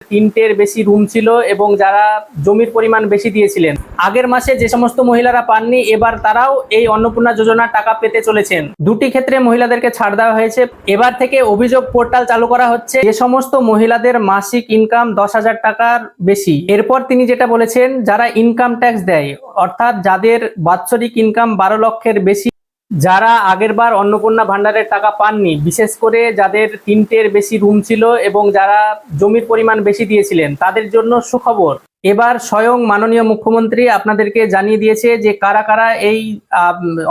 তিনটের বেশি রুম ছিল এবং যারা জমির পরিমাণ বেশি দিয়েছিলেন, আগের মাসে যে সমস্ত মহিলারা পাননি এবার তারাও এই অন্নপূর্ণা যোজনার টাকা পেতে চলেছেন। দুটি ক্ষেত্রে মহিলাদেরকে ছাড় দেওয়া হয়েছে। এবার থেকে অভিযোগ পোর্টাল চালু করা হচ্ছে যে সমস্ত মহিলাদের মাসিক ইনকাম 10,000 টাকার বেশি। এরপর তিনি যেটা বলেছেন, যারা ইনকাম ট্যাক্স দেয়, অর্থাৎ যাদের বাৎসরিক ইনকাম 12 লক্ষের বেশি, যারা আগেরবার অন্নপূর্ণা ভান্ডারের টাকা পাননি, বিশেষ করে যাদের তিনটের বেশি রুম ছিল এবং যারা জমির পরিমাণ বেশি দিয়েছিলেন, তাদের জন্য সুখবর। এবার স্বয়ং মাননীয় মুখ্যমন্ত্রী আপনাদেরকে জানিয়ে দিয়েছে যে কারা কারা এই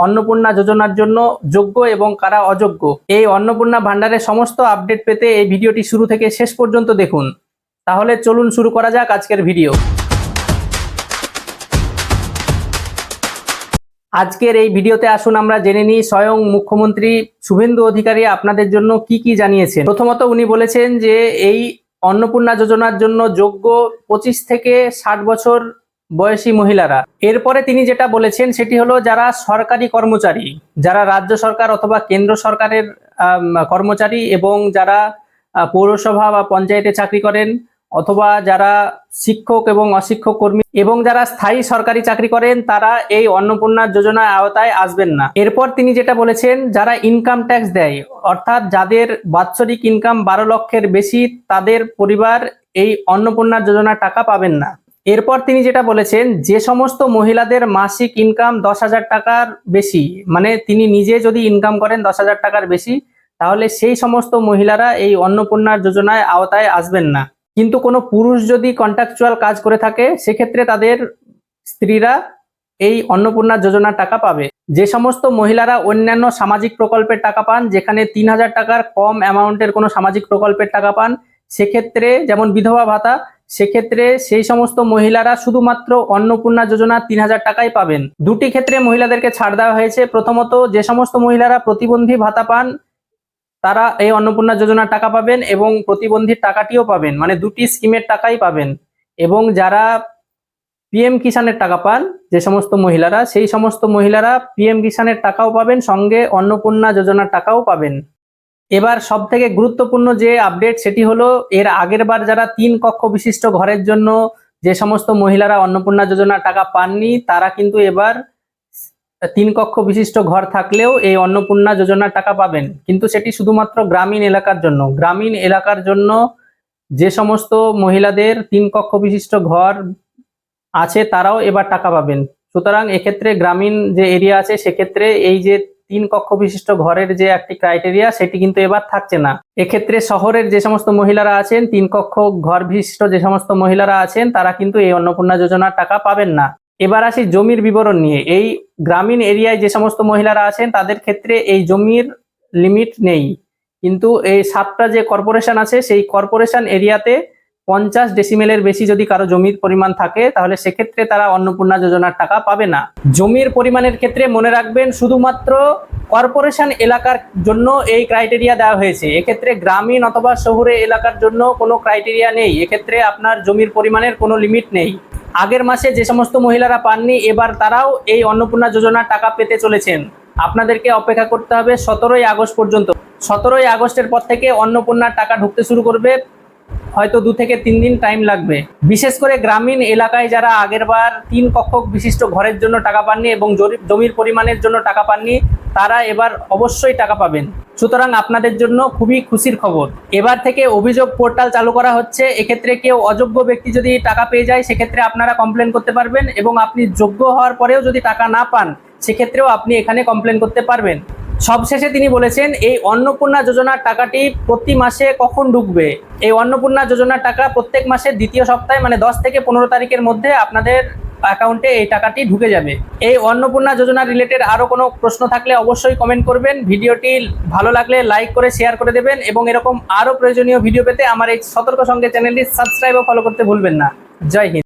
অন্নপূর্ণা যোজনার জন্য যোগ্য এবং কারা অযোগ্য। এই অন্নপূর্ণা ভান্ডারের সমস্ত আপডেট পেতে এই ভিডিওটি শুরু থেকে শেষ পর্যন্ত দেখুন। তাহলে চলুন শুরু করা যাক আজকের ভিডিও। আজকের এই ভিডিওতে আসুন আমরা জেনে নিই স্বয়ং মুখ্যমন্ত্রী শুভেন্দু অধিকারী আপনাদের জন্য কি কি জানিয়েছেন। প্রথমত উনি বলেছেন যে এই অন্নপূর্ণা যোজনার জন্য যোগ্য 25 থেকে 60 বছর বয়সী মহিলারা। এরপরে তিনি যেটা বলেছেন সেটি হলো যারা সরকারি কর্মচারী, যারা রাজ্য সরকার অথবা কেন্দ্র সরকারের কর্মচারী এবং যারা পৌরসভা বা পঞ্চায়েতে চাকরি করেন, অথবা যারা শিক্ষক এবং অশিক্ষক কর্মী এবং যারা স্থায়ী সরকারি চাকরি করেন, তারা এই অন্নপূর্ণা যোজনার আওতায় আসবেন না। এরপর তিনি যেটা বলেছেন, যারা ইনকাম ট্যাক্স দেয়, অর্থাৎ যাদের বাৎসরিক ইনকাম 12 লক্ষের বেশি, তাদের পরিবার এই অন্নপূর্ণা যোজনার টাকা পাবেন না। এরপর তিনি যেটা বলেছেন, যে সমস্ত মহিলাদের মাসিক ইনকাম 10,000 টাকার বেশি, মানে তিনি নিজে যদি ইনকাম করেন 10,000 টাকার বেশি, তাহলে সেই সমস্ত মহিলারা এই অন্নপূর্ণা যোজনায় আওতায় আসবেন না। কিন্তু কোনো পুরুষ যদি কন্ট্রাকচুয়াল কাজ করে থাকে, সেক্ষেত্রে তাদের স্ত্রীরা এই অন্নপূর্ণা যোজনার টাকা পাবে। যে সমস্ত মহিলারা অন্যান্য সামাজিক প্রকল্পের টাকা পান, যেখানে 3,000 টাকার কম অ্যামাউন্টের কোনো সামাজিক প্রকল্পের টাকা পান, সেক্ষেত্রে যেমন বিধবা ভাতা, সেক্ষেত্রে সেই সমস্ত মহিলারা শুধুমাত্র অন্নপূর্ণা যোজনা 3,000 টাকাই পাবেন। দুটি ক্ষেত্রে মহিলাদেরকে ছাড় দেওয়া হয়েছে। প্রথমত, যে সমস্ত মহিলারা প্রতিবন্ধী ভাতা পান, তারা এই অন্নপূর্ণা যোজনার টাকা পাবেন এবং প্রতিবন্ধীর টাকাটিও পাবেন, মানে দুটি স্কিমের টাকাই পাবেন। এবং যারা পিএম কিষানের টাকা পান, যে সমস্ত মহিলারা, সেই সমস্ত মহিলারা পিএম কিষানের টাকাও পাবেন, সঙ্গে অন্নপূর্ণা যোজনার টাকাও পাবেন। এবার সব থেকে গুরুত্বপূর্ণ যে আপডেট সেটি হলো, এর আগের বার যারা 3 কক্ষ বিশিষ্ট ঘরের জন্য যে সমস্ত মহিলারা অন্নপূর্ণা যোজনার টাকা পাননি, তারা কিন্তু এবার 3 কক্ষ বিশিষ্ট ঘর থাকলেও এই অন্নপূর্ণা যোজনার টাকা পাবেন। কিন্তু সেটি শুধুমাত্র গ্রামীণ এলাকার জন্য। গ্রামীণ এলাকার জন্য যে সমস্ত মহিলাদের 3 কক্ষ বিশিষ্ট ঘর আছে, তারাও এবার টাকা পাবেন। সুতরাং এক্ষেত্রে গ্রামীণ যে এরিয়া আছে, সেক্ষেত্রে এই যে 3 কক্ষ বিশিষ্ট ঘরের যে একটি ক্রাইটেরিয়া, সেটি কিন্তু এবার থাকছে না। এক্ষেত্রে শহরের যে সমস্ত মহিলারা আছেন, 3 কক্ষ ঘর বিশিষ্ট যে সমস্ত মহিলারা আছেন, তারা কিন্তু এই অন্নপূর্ণা যোজনার টাকা পাবেন না। এবার আসি জমির বিবরণ নিয়ে। এই গ্রামীণ এরিয়ায় যে সমস্ত মহিলারা আছেন, তাদের ক্ষেত্রে এই জমির লিমিট নেই, কিন্তু এই 7টা যে কর্পোরেশন আছে, সেই কর্পোরেশন এরিয়াতে 50 ডেসিমেলের বেশি যদি কারো জমির পরিমাণ থাকে, তাহলে সেক্ষেত্রে তারা অন্নপূর্ণা যোজনার টাকা পাবে না। জমির পরিমাণের ক্ষেত্রে মনে রাখবেন, শুধুমাত্র কর্পোরেশন এলাকার জন্য এই ক্রাইটেরিয়া দেওয়া হয়েছে। এক্ষেত্রে গ্রামীণ অথবা শহুরে এলাকার জন্য কোনো ক্রাইটেরিয়া নেই। এক্ষেত্রে আপনার জমির পরিমাণের কোনো লিমিট নেই। আগের মাসে যে সমস্ত মহিলারা পাননি, এবার তারাও এই অন্নপূর্ণা যোজনার টাকা পেতে চলেছেন। আপনাদেরকে অপেক্ষা করতে হবে 17ই আগস্ট পর্যন্ত। 17ই আগস্টের পর থেকে অন্নপূর্ণার টাকা ঢুকতে শুরু করবে, হয়তো 2 থেকে 3 দিন টাইম লাগবে। বিশেষ করে গ্রামীণ এলাকায় যারা আগেরবার 3 কক্ষ বিশিষ্ট ঘরের জন্য টাকা পাননি এবং জমির পরিমাণের জন্য টাকা পাননি, তারা এবার অবশ্যই টাকা পাবেন। সুতরাং আপনাদের জন্য খুবই খুশির খবর। এবার থেকে অভিযোগ পোর্টাল চালু করা হচ্ছে। এক্ষেত্রে কেউ অযোগ্য ব্যক্তি যদি টাকা পেয়ে যায়, সেক্ষেত্রে আপনারা কমপ্লেন করতে পারবেন, এবং আপনি যোগ্য হওয়ার পরেও যদি টাকা না পান, সেক্ষেত্রেও আপনি এখানে কমপ্লেন করতে পারবেন। সবশেষে তিনি বলেছেন, এই অন্নপূর্ণা যোজনার টাকাটি প্রতি মাসে কখন ঢুকবে। এই অন্নপূর্ণা যোজনার টাকা প্রত্যেক মাসের দ্বিতীয় সপ্তাহে, মানে 10 থেকে 15 তারিখের মধ্যে আপনাদের অ্যাকাউন্টে এই টাকাটি ঢুকে যাবে। এই অন্নপূর্ণা যোজনা রিলেটেড আরও কোনো প্রশ্ন থাকলে অবশ্যই কমেন্ট করবেন। ভিডিওটি ভালো লাগলে লাইক করে শেয়ার করে দেবেন, এবং এরকম আরও প্রয়োজনীয় ভিডিও পেতে আমার এই সতর্ক সঙ্গে চ্যানেলটি সাবস্ক্রাইব ও ফলো করতে ভুলবেন না। জয় হিন্দ।